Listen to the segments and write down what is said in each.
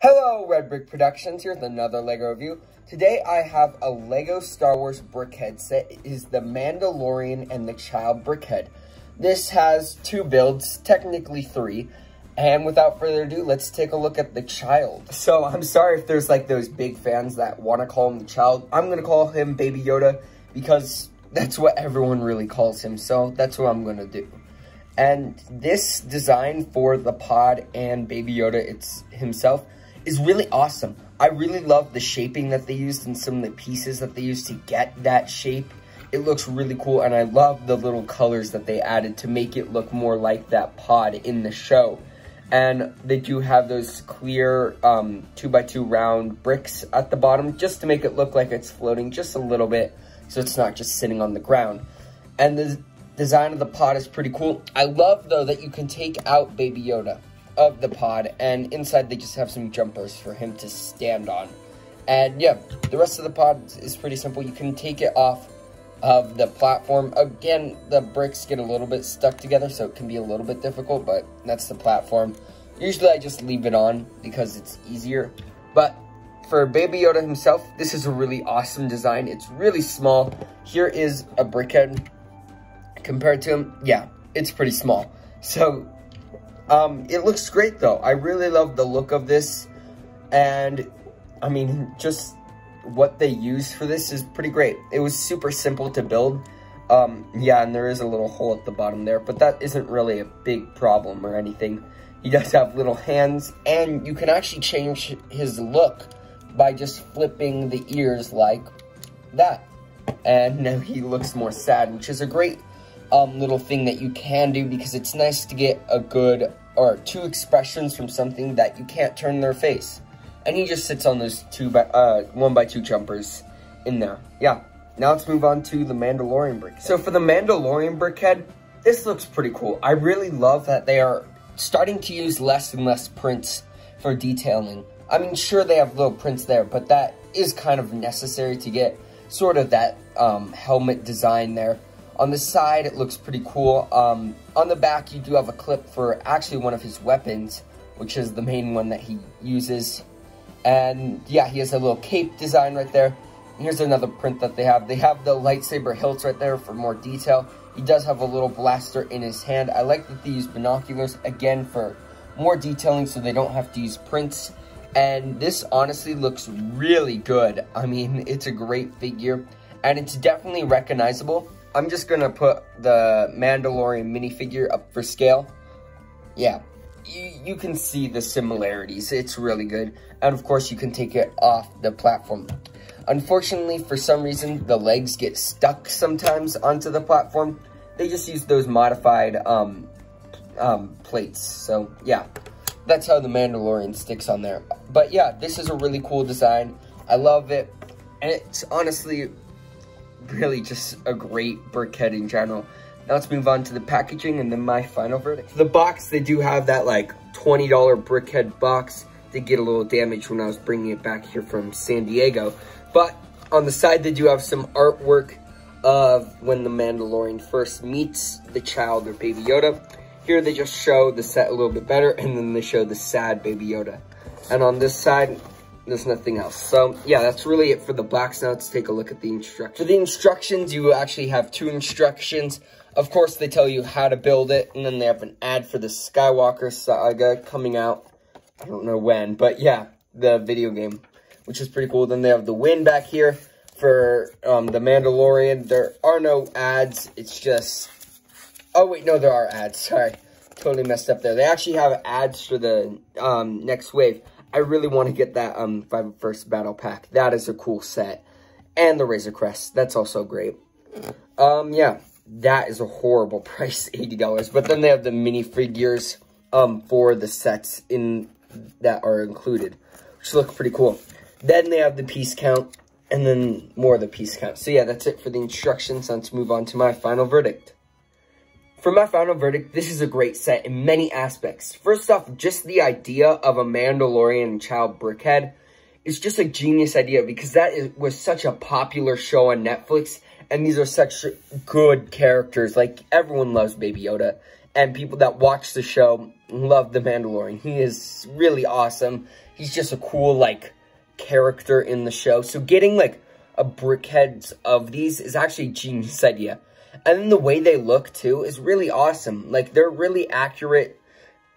Hello, Red Brick Productions. Here's another LEGO review. Today I have a LEGO Star Wars Brickhead set. It is the Mandalorian and the Child Brickhead. This has two builds, technically three. And without further ado, let's take a look at the Child. So I'm sorry if there's like those big fans that want to call him the Child. I'm going to call him Baby Yoda because that's what everyone really calls him. So that's what I'm going to do. And this design for the pod and Baby Yoda himself is really awesome. I really love the shaping that they used and some of the pieces that they used to get that shape. It looks really cool, and I love the little colors that they added to make it look more like that pod in the show. And they do have those clear 2x2 round bricks at the bottom just to make it look like it's floating just a little bit so it's not just sitting on the ground. And the design of the pod is pretty cool. I love, though, that you can take out Baby Yoda of the pod, and inside they just have some jumpers for him to stand on. And yeah, the rest of the pod is pretty simple. You can take it off of the platform. Again, the bricks get a little bit stuck together, so it can be a little bit difficult, but that's the platform. Usually I just leave it on because it's easier. But for Baby Yoda himself, this is a really awesome design. It's really small. Here is a brickhead. Compared to him, yeah, it's pretty small. So it looks great, though. I really love the look of this, and I mean, just what they used for this is pretty great. It was super simple to build. Yeah, and there is a little hole at the bottom there, but that isn't really a big problem or anything. He does have little hands, and you can actually change his look by just flipping the ears like that. And now he looks more sad, which is a great little thing that you can do, because it's nice to get a good or two expressions from something that you can't turn their face. And he just sits on those 1x2 jumpers in there. Yeah, now let's move on to the Mandalorian brick. So for the Mandalorian brickhead, this looks pretty cool. I really love that they are starting to use less and less prints for detailing. I mean, sure, they have little prints there, but that is kind of necessary to get sort of that helmet design there. On the side, it looks pretty cool. On the back, you do have a clip for actually one of his weapons, which is the main one that he uses. And yeah, he has a little cape design right there. And here's another print that they have. They have the lightsaber hilts right there for more detail. He does have a little blaster in his hand. I like that they use binoculars, again, for more detailing so they don't have to use prints. And this honestly looks really good. I mean, it's a great figure, and it's definitely recognizable. I'm just going to put the Mandalorian minifigure up for scale. Yeah, you can see the similarities. It's really good. And of course, you can take it off the platform. Unfortunately, for some reason, the legs get stuck sometimes onto the platform. They just use those modified plates. So yeah, that's how the Mandalorian sticks on there. But yeah, this is a really cool design. I love it. And it's honestly really just a great brickhead in general. Now let's move on to the packaging and then my final verdict. For the box, they do have that like $20 brickhead box. Did get a little damaged when I was bringing it back here from San Diego. But on the side, they do have some artwork of when the Mandalorian first meets the Child or Baby Yoda. Here they just show the set a little bit better, and then they show the sad Baby Yoda. And on this side, there's nothing else. So yeah, that's really it for the box. Now let's take a look at the instructions. For the instructions, you actually have two instructions. Of course, they tell you how to build it, and then they have an ad for the Skywalker saga coming out. I don't know when, but yeah, the video game, which is pretty cool. Then they have the win back here for the Mandalorian. There are no ads. It's just, oh wait, no, there are ads. Sorry, totally messed up there. They actually have ads for the next wave. I really want to get that 501st Battle Pack. That is a cool set. And the Razor Crest. That's also great. Yeah, that is a horrible price, $80. But then they have the minifigures for the sets that are included, which look pretty cool. Then they have the piece count, and then more of the piece count. So yeah, that's it for the instructions. Let's move on to my final verdict. For my final verdict, this is a great set in many aspects. First off, just the idea of a Mandalorian Child Brickhead is just a genius idea, because was such a popular show on Netflix, and these are such good characters. Like, everyone loves Baby Yoda, and people that watch the show love the Mandalorian. He is really awesome. He's just a cool, like, character in the show. So getting, like, a Brickheadz of these is actually a genius idea. And then the way they look, too, is really awesome. Like, they're really accurate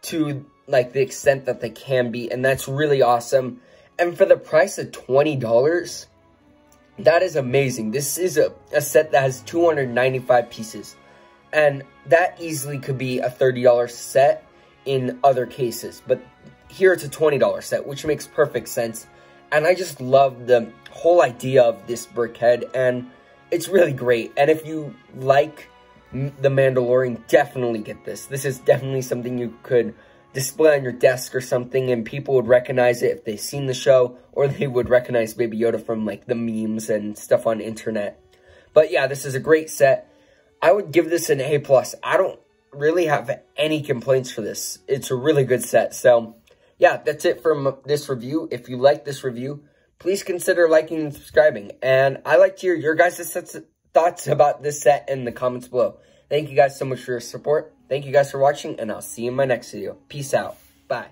to, like, the extent that they can be, and that's really awesome. And for the price of $20, that is amazing. This is a set that has 295 pieces. And that easily could be a $30 set in other cases. But here it's a $20 set, which makes perfect sense. And I just love the whole idea of this Brickhead, and it's really great. And if you like the Mandalorian, definitely get this. This is definitely something you could display on your desk or something, and people would recognize it if they've seen the show, or they would recognize Baby Yoda from, like, the memes and stuff on internet. But yeah, this is a great set. I would give this an A+. I don't really have any complaints for this. It's a really good set. So yeah, that's it from this review. If you like this review, please consider liking and subscribing. And I like to hear your guys' thoughts about this set in the comments below. Thank you guys so much for your support. Thank you guys for watching, and I'll see you in my next video. Peace out. Bye.